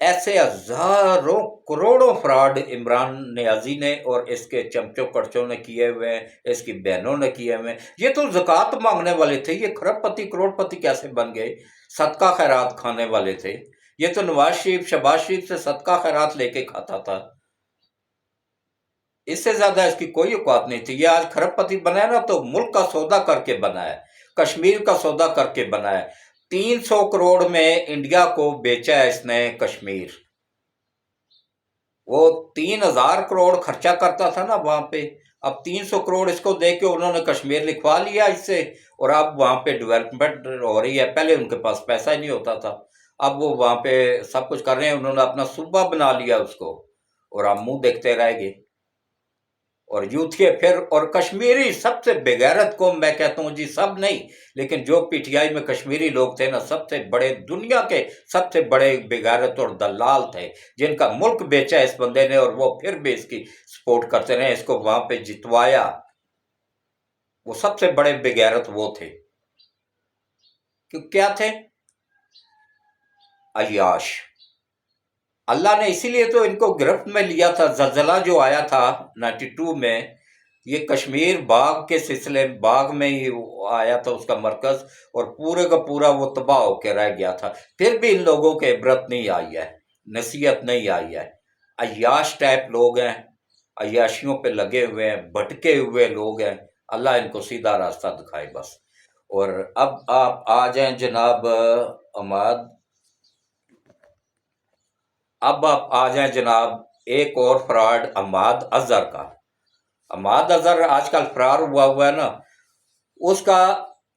ایسے ہزاروں کروڑوں فراڈ عمران نیازی نے اور اس کے چمچوں کڑچوں نے کیے ہوئے ہیں، اس کی بہنوں نے کیے ہوئے ہیں۔ یہ تو زکوٰۃ مانگنے والے تھے، یہ کھرب پتی کروڑ پتی کیسے بن گئے؟ صدقہ خیرات کھانے والے تھے، یہ تو نواز شریف شہباز شریف سے صدقہ خیرات لے کے کھاتا تھا، اس سے زیادہ اس کی کوئی اوقات نہیں تھی۔ یہ آج کھرب پتی بنا ہے نا تو ملک کا سودا کر کے بنا ہے، کشمیر کا سودا کر کے بنا ہے، 300 کروڑ میں انڈیا کو بیچا ہے اس نے کشمیر، وہ 3,000 کروڑ خرچہ کرتا تھا نا وہاں پہ، اب 300 کروڑ اس کو دے کے انہوں نے کشمیر لکھوا لیا اس سے، اور اب وہاں پہ ڈیولپمنٹ ہو رہی ہے۔ پہلے ان کے پاس پیسہ ہی نہیں ہوتا تھا، اب وہ وہاں پہ سب کچھ کر رہے ہیں، انہوں نے اپنا صوبہ بنا لیا اس کو، اور ہم منہ دیکھتے رہ گئے۔ اور یوتھ کے پھر، اور کشمیری سب سے بغیرت قوم میں کہتا ہوں جی، سب نہیں لیکن جو پی ٹی آئی میں کشمیری لوگ تھے نا، سب سے بڑے، دنیا کے سب سے بڑے بغیرت اور دلال تھے، جن کا ملک بیچا اس بندے نے، اور وہ پھر بھی اس کی سپورٹ کرتے رہے، اس کو وہاں پہ جتوایا۔ وہ سب سے بڑے بغیرت وہ تھے، کیا تھے؟ عیاش۔ اللہ نے اسی لیے تو ان کو گرفت میں لیا تھا۔ زلزلہ جو آیا تھا 92 میں، یہ کشمیر باغ کے سلسلے باغ میں ہی آیا تھا اس کا مرکز، اور پورے کا پورا وہ تباہ ہو کے رہ گیا تھا۔ پھر بھی ان لوگوں کے عبرت نہیں آئی ہے، نصیحت نہیں آئی ہے۔ عیاش ٹائپ لوگ ہیں، عیاشیوں پہ لگے ہوئے ہیں، بھٹکے ہوئے لوگ ہیں۔ اللہ ان کو سیدھا راستہ دکھائے بس۔ اور اب آپ آ جائیں جناب عماد، اب آپ آ جائیں جناب ایک اور فراڈ عماد اظہر کا۔ عماد اظہر آج کل فرار ہوا ہے نا، اس کا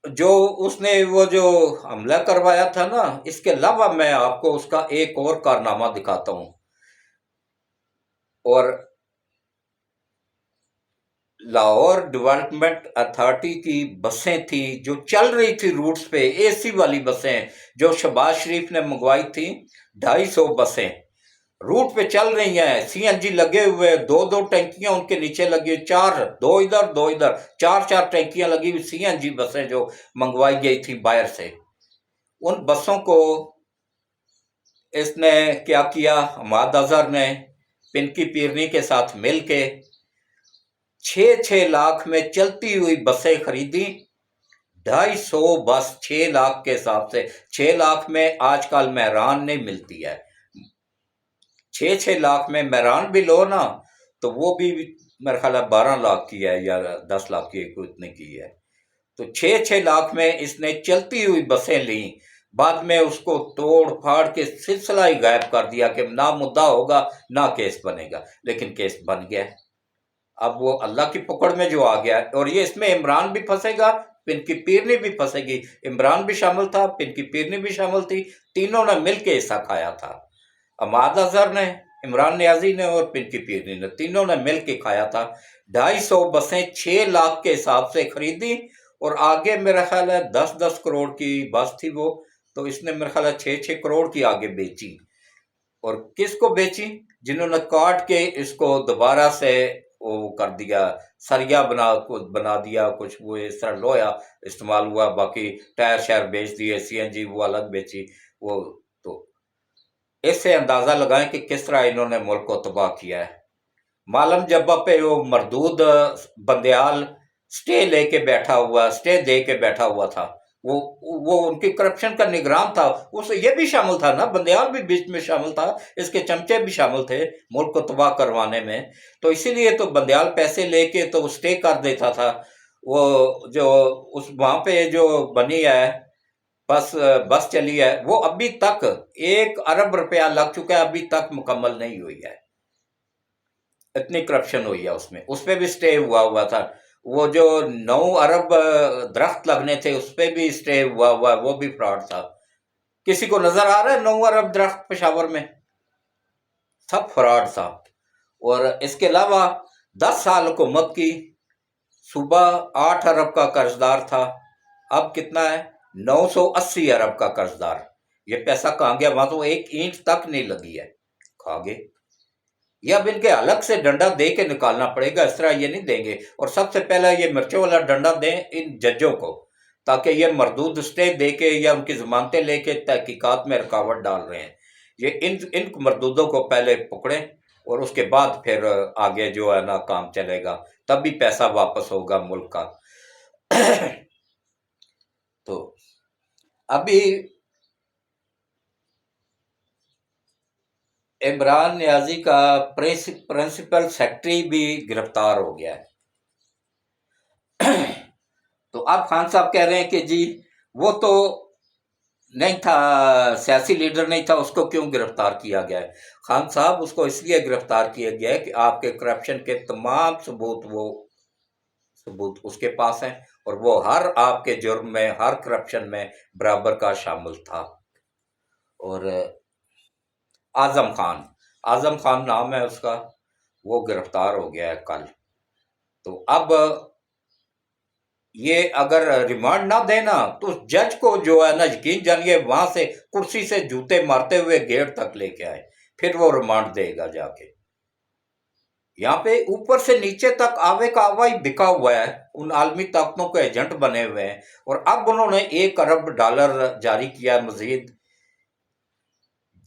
جو اس نے وہ جو حملہ کروایا تھا نا، اس کے علاوہ میں آپ کو اس کا ایک اور کارنامہ دکھاتا ہوں۔ اور لاہور ڈیولپمنٹ اتھارٹی کی بسیں تھیں جو چل رہی تھی روٹس پہ، اے سی والی بسیں جو شہباز شریف نے منگوائی تھیں، 250 بسیں روٹ پہ چل رہی ہیں، سی این جی لگے ہوئے، 2 ٹینکیاں ان کے نیچے لگی، 4، 2 ادھر 2 ادھر، 4 ٹینکیاں لگی ہوئی سی این جی بسیں جو منگوائی گئی تھی باہر سے۔ ان بسوں کو اس نے کیا کیا، عماد اظہر نے پنکی پیرنی کے ساتھ مل کے 6 لاکھ میں چلتی ہوئی بسیں خریدی، 250 بس 6 لاکھ کے حساب سے، 6 لاکھ میں آج کل مہران نہیں ملتی ہے، 6 لاکھ میں مہران بھی لو نا تو وہ بھی میرا خیال ہے 12 لاکھ کی ہے یا 10 لاکھ کی، اتنے کی ہے۔ تو 6 لاکھ میں اس نے چلتی ہوئی بسیں لیں، بعد میں اس کو توڑ پھاڑ کے سلسلہ ہی غائب کر دیا کہ نہ مدعا ہوگا نہ کیس بنے گا، لیکن کیس بن گیا۔ اب وہ اللہ کی پکڑ میں جو آ گیا، اور یہ اس میں عمران بھی پھنسے گا، پنکی پیرنی بھی پھنسے گی۔ عمران بھی شامل تھا، پنکی پیرنی بھی شامل تھی، تینوں نے مل کے حصہ کھایا تھا۔ عماد اظہر نے، عمران نیازی نے اور پنکی پیرنی نے، تینوں نے مل کے کھایا تھا۔ 250 بسیں 6 لاکھ کے حساب سے خریدی، اور آگے میرا خیال ہے 10 کروڑ کی بس تھی وہ، تو اس نے میرا خیال ہے 6 کروڑ کی آگے بیچی۔ اور کس کو بیچی؟ جنہوں نے کاٹ کے اس کو دوبارہ سے وہ کر دیا، سریا بنا دیا، کچھ وہ اس طرح لوہا استعمال ہوا، باقی ٹائر شائر بیچ دیے، سی این جی وہ الگ بیچی۔ وہ تو اس سے اندازہ لگائیں کہ کس طرح انہوں نے ملک کو تباہ کیا ہے۔ معلم جبہ پہ وہ مردود بندیال سٹے لے کے بیٹھا ہوا، سٹے دے کے بیٹھا ہوا تھا، وہ ان کی کرپشن کا نگران تھا، اس یہ بھی شامل تھا نا، بندیال بھی بیچ میں شامل تھا، اس کے چمچے بھی شامل تھے ملک کو تباہ کروانے میں۔ تو اسی لیے تو بندیال پیسے لے کے تو سٹے کر دیتا تھا۔ وہ جو اس وہاں پہ جو بنی ہے بس چلی ہے، وہ ابھی تک 1 ارب روپیہ لگ چکا ہے، ابھی تک مکمل نہیں ہوئی ہے، اتنی کرپشن ہوئی ہے اس میں، اس پہ بھی سٹے ہوا تھا۔ وہ جو 9 ارب درخت لگنے تھے اس پہ بھی سٹے ہوا ہے، وہ بھی فراڈ تھا۔ کسی کو نظر آ رہا ہے 9 ارب درخت پشاور میں؟ سب فراڈ تھا۔ اور اس کے علاوہ 10 سال حکومت کی، صوبہ 8 ارب کا قرض دار تھا، اب کتنا ہے؟ 980 ارب کا قرض دار۔ یہ پیسہ کہاں گیا؟ وہاں تو ایک اینٹ تک نہیں لگی ہے، کھا گئے۔ یہ اب ان کے الگ سے ڈنڈا دے کے نکالنا پڑے گا، اس طرح یہ نہیں دیں گے۔ اور سب سے پہلا یہ مرچوں والا ڈنڈا دیں ان ججوں کو، تاکہ یہ مردود سٹے دے کے یا ان کی ضمانتیں لے کے تحقیقات میں رکاوٹ ڈال رہے ہیں، یہ ان مردودوں کو پہلے پکڑیں، اور اس کے بعد پھر آگے جو ہے نا کام چلے گا، تب بھی پیسہ واپس ہوگا ملک کا۔ تو ابھی عمران نیازی کا پرنسپل سیکرٹری بھی گرفتار ہو گیا ہے۔ تو اب خان صاحب کہہ رہے ہیں کہ جی وہ تو نہیں تھا، سیاسی لیڈر نہیں تھا، اس کو کیوں گرفتار کیا گیا ہے؟ خان صاحب اس کو اس لیے گرفتار کیا گیا ہے کہ آپ کے کرپشن کے تمام ثبوت اس کے پاس ہیں، اور وہ ہر آپ کے جرم میں، ہر کرپشن میں برابر کا شامل تھا۔ اور اعظم خان نام ہے اس کا، وہ گرفتار ہو گیا ہے کل۔ تو اب یہ اگر ریمانڈ نہ دینا تو جج کو جو ہے نا، یقین جانیے وہاں سے کرسی سے جوتے مارتے ہوئے گیٹ تک لے کے آئے، پھر وہ ریمانڈ دے گا جا کے۔ یہاں پہ اوپر سے نیچے تک آوے کا آوا ہی بکا ہوا ہے، ان عالمی طاقتوں کے ایجنٹ بنے ہوئے ہیں، اور اب انہوں نے $1 ارب جاری کیا مزید۔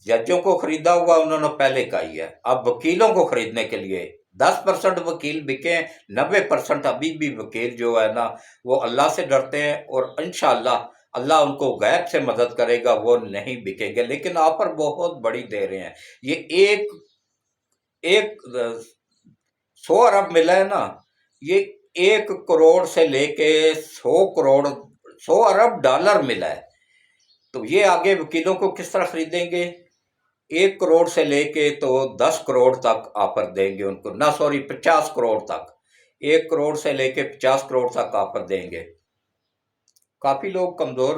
ججوں کو خریدا ہوا انہوں نے پہلے کا ہی ہے، اب وکیلوں کو خریدنے کے لیے 10% وکیل بکے ہیں، 90% ابھی بھی وکیل جو ہے نا وہ اللہ سے ڈرتے ہیں، اور انشاءاللہ اللہ ان کو غیب سے مدد کرے گا، وہ نہیں بکیں گے۔ لیکن آفر بہت بڑی دے رہے ہیں، یہ ایک 100 ارب ملا ہے نا، یہ 1 کروڑ سے لے کے 100 ارب ڈالر ملا ہے۔ تو یہ آگے وکیلوں کو کس طرح خریدیں گے؟ 1 کروڑ سے لے کے تو 10 کروڑ تک آفر دیں گے ان کو، نہ سوری 50 کروڑ تک، 1 کروڑ سے لے کے 50 کروڑ تک آفر دیں گے۔ کافی لوگ کمزور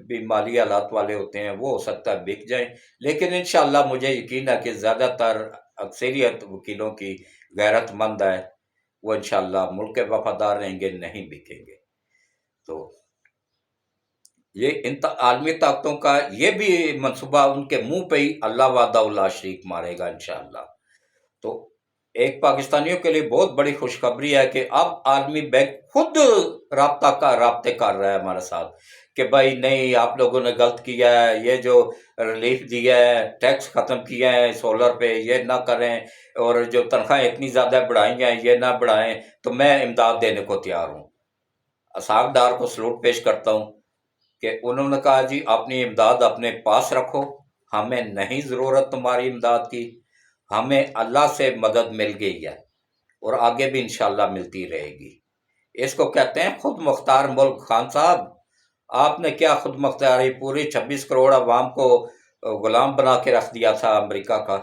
بھی مالی حالات والے ہوتے ہیں، وہ ہو سکتا ہے بک جائیں، لیکن انشاءاللہ مجھے یقین ہے کہ زیادہ تر اکثریت وکیلوں کی غیرت مند ہے، وہ انشاءاللہ ملک کے وفادار رہیں گے، نہیں بکیں گے۔ تو یہ عالمی طاقتوں کا یہ بھی منصوبہ ان کے منہ پہ ہی اللہ وحدہ لا شریک مارے گا انشاءاللہ۔ تو ایک پاکستانیوں کے لیے بہت بڑی خوشخبری ہے کہ اب عالمی بینک خود رابطے کر رہا ہے ہمارے ساتھ کہ بھائی نہیں، آپ لوگوں نے غلط کیا ہے، یہ جو ریلیف دیا ہے، ٹیکس ختم کیا ہے سولر پہ، یہ نہ کریں، اور جو تنخواہیں اتنی زیادہ بڑھائی ہیں یہ نہ بڑھائیں، تو میں امداد دینے کو تیار ہوں۔ اسحاق ڈار کو سلوٹ پیش کرتا ہوں کہ انہوں نے کہا جی اپنی امداد اپنے پاس رکھو، ہمیں نہیں ضرورت تمہاری امداد کی، ہمیں اللہ سے مدد مل گئی ہے، اور آگے بھی انشاءاللہ ملتی رہے گی۔ اس کو کہتے ہیں خود مختار ملک۔ خان صاحب آپ نے کیا خود مختاری، پوری 26 کروڑ عوام کو غلام بنا کے رکھ دیا تھا امریکہ کا،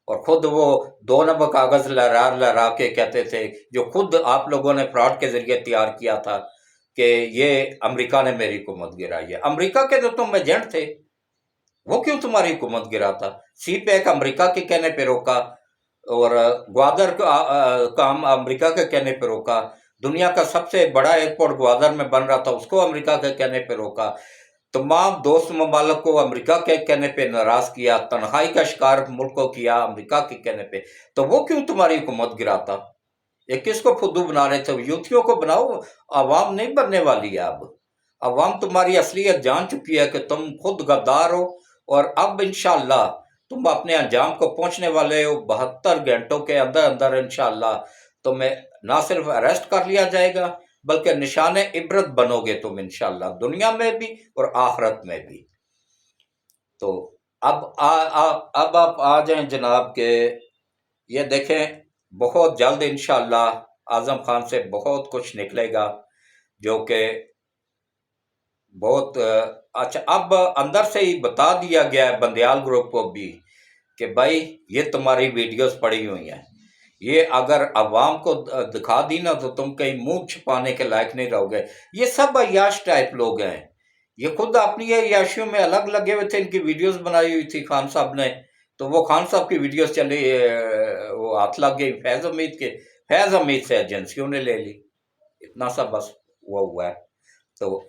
اور خود وہ 2 نمبر کاغذ لہرا کے کہتے تھے، جو خود آپ لوگوں نے فراڈ کے ذریعے تیار کیا تھا کہ یہ امریکہ نے میری حکومت گرائی ہے۔ امریکہ کے جو تم ایجنٹ تھے وہ کیوں تمہاری حکومت گراتا؟ سی پیک امریکہ کے کہنے پہ روکا، اور گوادر کا کام امریکہ کے کہنے پہ روکا، دنیا کا سب سے بڑا ایئرپورٹ گوادر میں بن رہا تھا اس کو امریکہ کے کہنے پہ روکا، تمام دوست ممالک کو امریکہ کے کہنے پہ ناراض کیا، تنہائی کا شکار ملک کو کیا امریکہ کے کہنے پہ، تو وہ کیوں تمہاری حکومت گراتا؟ یہ کس کو فدو بنا رہے تھے؟ یوتھیوں کو بناؤ، عوام نہیں بننے والی ہے اب، عوام تمہاری اصلیت جان چکی ہے کہ تم خود غدار ہو، اور اب انشاءاللہ تم اپنے انجام کو پہنچنے والے ہو۔ 72 گھنٹوں کے اندر اندر انشاءاللہ تمہیں نہ صرف اریسٹ کر لیا جائے گا بلکہ نشان عبرت بنو گے تم انشاءاللہ، دنیا میں بھی اور آخرت میں بھی۔ تو اب آپ آ جائیں جناب کہ یہ دیکھیں بہت جلد انشاءاللہ اعظم خان سے بہت کچھ نکلے گا، جو کہ بہت اچھا۔ اب اندر سے ہی بتا دیا گیا ہے بندیال گروپ کو بھی کہ بھائی یہ تمہاری ویڈیوز پڑی ہوئی ہیں، یہ اگر عوام کو دکھا دی نا تو تم کہیں منہ چھپانے کے لائق نہیں رہو گے۔ یہ سب عیاش ٹائپ لوگ ہیں، یہ خود اپنی عیاشیوں میں الگ لگے ہوئے تھے، ان کی ویڈیوز بنائی ہوئی تھی خان صاحب نے، تو وہ خان صاحب کی ویڈیوز چلی، وہ ہاتھ لگ گئی فیض حمید سے ایجنسیوں نے لے لی، اتنا سا بس وہ ہوا ہے۔ تو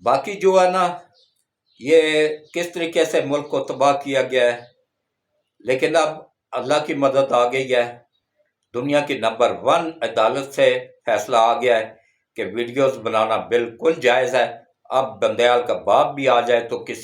باقی جو ہے نا یہ کس طریقے سے ملک کو تباہ کیا گیا ہے، لیکن اب اللہ کی مدد آ گئی ہے، دنیا کی نمبر 1 عدالت سے فیصلہ آ گیا ہے کہ ویڈیوز بنانا بالکل جائز ہے۔ اب بندیال کا باپ بھی آ جائے تو کسی